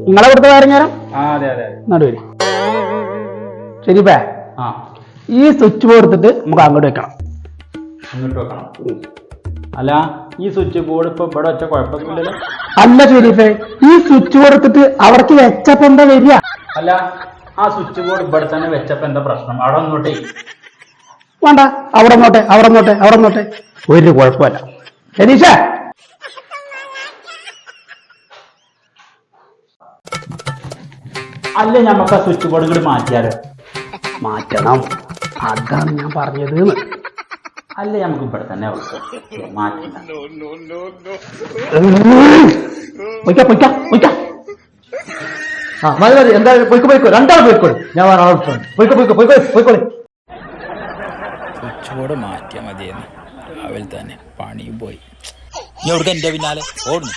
നിങ്ങളെ കൊടുത്ത കാര്യം നടുവരി ശരിപ്പേ. ഈ സ്വിച്ച് ബോർഡ് എടുത്തിട്ട് നമുക്ക് അങ്ങോട്ട് വെക്കണം. അല്ല, ഈ സ്വിച്ച് ബോർഡ് ഇപ്പൊ ഇവിടെ വെച്ച കുഴപ്പമൊന്നുമില്ലല്ലോ. അല്ല ശരിപ്പേ, ഈ സ്വിച്ച് ബോർഡ് എടുത്തിട്ട് അവർക്ക് വെച്ചപ്പോ എന്താ വരിക? അല്ല, ആ സ്വിച്ച് ബോർഡ് ഇവിടെ തന്നെ വെച്ചപ്പോ എന്താ പ്രശ്നം? അവിടെ ഒന്നോട്ടെ. വേണ്ട, അവിടെ നോട്ടെ ഒരു കുഴപ്പമില്ല. ശരീഷ, അല്ല, നമുക്ക് ആ സ്വിച്ച് ബോർഡ് കൂടി മാറ്റിയാലോ? മാറ്റണം, അതാണ് ഞാൻ പറഞ്ഞത്. അല്ല, നമുക്ക് ഇവിടെ തന്നെ മാറ്റണ്ട. മതി, എന്തായാലും പോയിക്കോ, രണ്ടാൾ പോയിക്കോളൂ. ഞാൻ പോയിക്കോളെ. സ്വിച്ച് ബോർഡ് മാറ്റിയാൽ മതിയെന്ന് രാവിലെ തന്നെ പണിയും പോയി. എവിടുത്തെ എന്റെ പിന്നാലെ ഓടുന്നു.